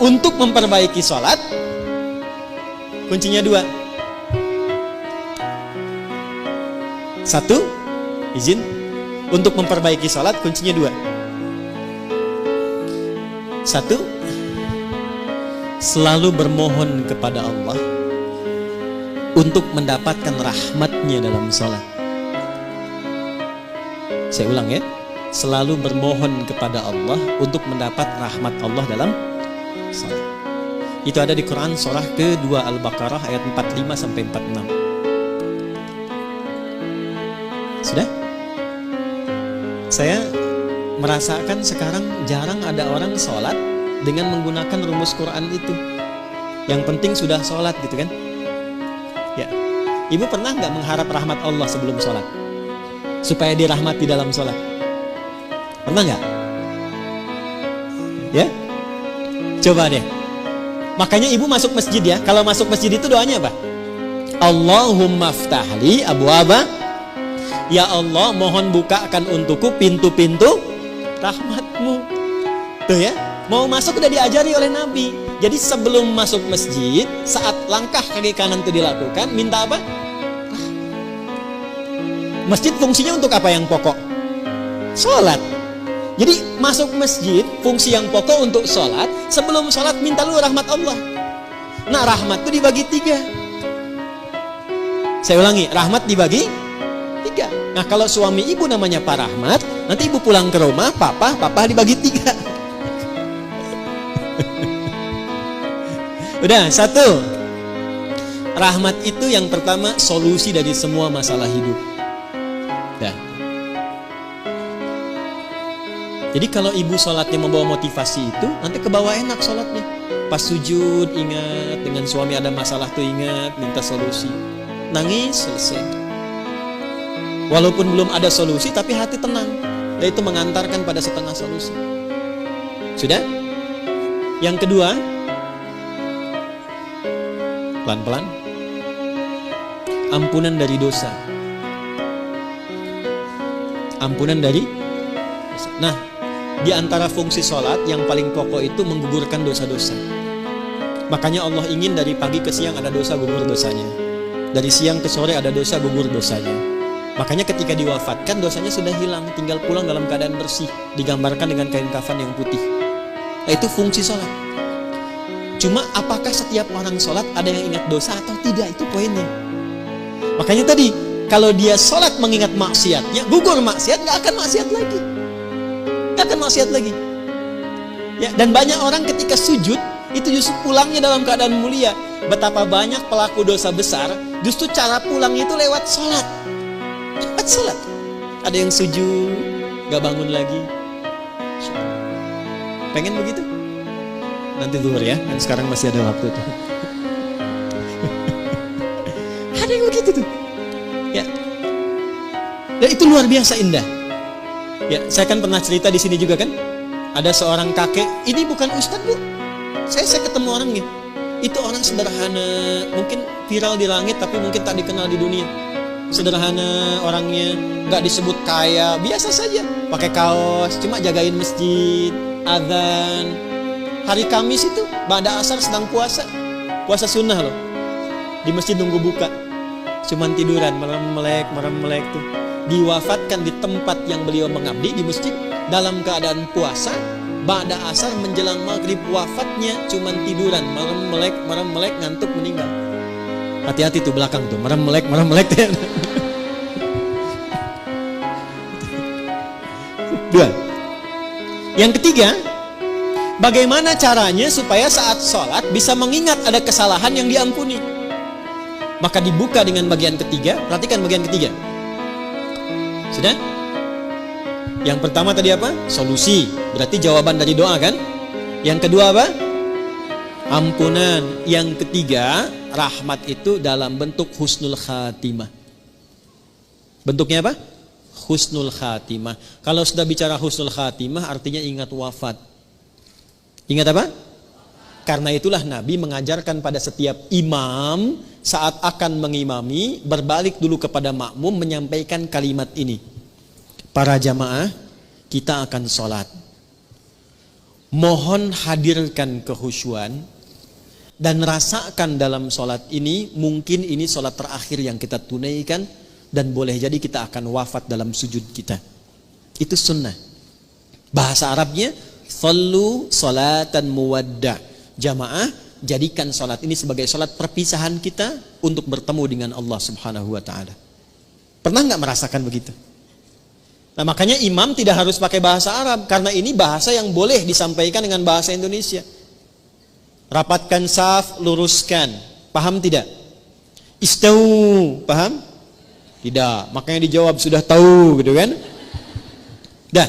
untuk memperbaiki sholat, kuncinya 2. 1, izin. Untuk memperbaiki sholat, kuncinya 2. 1, selalu bermohon kepada Allah untuk mendapatkan rahmatnya dalam sholat. Saya ulang ya, selalu bermohon kepada Allah untuk mendapat rahmat Allah dalam sholat. Itu ada di Quran surah ke-2 Al-Baqarah ayat 45 sampai 46. Sudah? Saya merasakan sekarang jarang ada orang sholat dengan menggunakan rumus Quran itu. Yang penting sudah sholat gitu kan. Ya, ibu pernah nggak mengharap rahmat Allah sebelum sholat? Supaya dirahmati dalam sholat. Pernah nggak? Ya? Coba deh. Makanya ibu masuk masjid ya. Kalau masuk masjid itu doanya apa? Allahumma ftahli abwaaba. Ya Allah, mohon bukakan untukku pintu-pintu rahmatmu. Tuh ya. Mau masuk udah diajari oleh Nabi. Jadi sebelum masuk masjid, saat langkah kaki kanan itu dilakukan, minta apa? Masjid fungsinya untuk apa yang pokok? Sholat. Jadi masuk masjid, fungsi yang pokok untuk sholat. Sebelum sholat minta lu rahmat Allah. Nah, rahmat itu dibagi 3. Saya ulangi, rahmat dibagi 3. Nah, kalau suami ibu namanya Pak Rahmat, nanti ibu pulang ke rumah, papa dibagi 3. Udah, 1. Rahmat itu yang pertama solusi dari semua masalah hidup. Dah. Jadi kalau ibu sholatnya membawa motivasi itu, nanti ke bawah enak sholatnya. Pas sujud ingat, dengan suami ada masalah tuh ingat, minta solusi. Nangis, selesai. Walaupun belum ada solusi, tapi hati tenang. Dan itu mengantarkan pada setengah solusi. Sudah? Yang kedua, pelan-pelan, ampunan dari dosa. Ampunan dari dosa. Nah, di antara fungsi sholat yang paling pokok itu menggugurkan dosa-dosa. Makanya Allah ingin dari pagi ke siang ada dosa, gugur dosanya. Dari siang ke sore ada dosa, gugur dosanya. Makanya ketika diwafatkan dosanya sudah hilang, tinggal pulang dalam keadaan bersih, digambarkan dengan kain kafan yang putih. Nah, itu fungsi sholat. Cuma apakah setiap orang sholat ada yang ingat dosa atau tidak, itu poinnya. Makanya tadi, kalau dia sholat mengingat maksiatnya, gugur maksiat, gak akan maksiat lagi. Gak akan maksiat lagi. Ya, dan banyak orang ketika sujud, itu justru pulangnya dalam keadaan mulia. Betapa banyak pelaku dosa besar, justru cara pulangnya itu lewat sholat. Lewat sholat. Ada yang sujud, gak bangun lagi. Pengen begitu? Nanti zuhur ya, kan sekarang masih ada waktu tuh. Ada yang begitu tuh. Ya. Dan itu luar biasa indah. Ya, saya kan pernah cerita di sini juga kan. Ada seorang kakek, ini bukan ustadz bu. Saya ketemu orangnya. Itu orang sederhana, mungkin viral di langit tapi mungkin tak dikenal di dunia. Sederhana orangnya, nggak disebut kaya, biasa saja. Pakai kaos, cuma jagain masjid, azan. Hari Kamis itu, ba'da asar sedang puasa. Puasa sunnah loh. Di masjid nunggu buka. Cuman tiduran, merem-melek tuh. Diwafatkan di tempat yang beliau mengabdi, di masjid. Dalam keadaan puasa, ba'da asar menjelang maghrib wafatnya. Cuman tiduran, merem-melek, ngantuk meninggal. Hati-hati tuh belakang tuh, merem-melek tuh. 2. Yang ketiga, bagaimana caranya supaya saat sholat bisa mengingat ada kesalahan yang diampuni? Maka dibuka dengan bagian ketiga. Perhatikan bagian ketiga. Sudah? Yang pertama tadi apa? Solusi. Berarti jawaban dari doa kan? Yang kedua apa? Ampunan. Yang ketiga, rahmat itu dalam bentuk husnul khatimah. Bentuknya apa? Husnul khatimah. Kalau sudah bicara husnul khatimah artinya ingat wafat. Ingat apa? Karena itulah Nabi mengajarkan pada setiap imam saat akan mengimami, berbalik dulu kepada makmum menyampaikan kalimat ini. Para jamaah, kita akan sholat. Mohon hadirkan kehusyuan dan rasakan dalam sholat ini, mungkin ini sholat terakhir yang kita tunaikan dan boleh jadi kita akan wafat dalam sujud kita. Itu sunnah. Bahasa Arabnya sallu salatan muwadda. Jamaah, jadikan sholat ini sebagai sholat perpisahan kita untuk bertemu dengan Allah Subhanahu wa ta'ala. Pernah nggak merasakan begitu? Nah, makanya imam tidak harus pakai bahasa Arab, karena ini bahasa yang boleh disampaikan dengan bahasa Indonesia. Rapatkan saf, luruskan. Paham tidak? Istau, paham? Tidak. Makanya dijawab sudah tahu, gitu kan? Dah.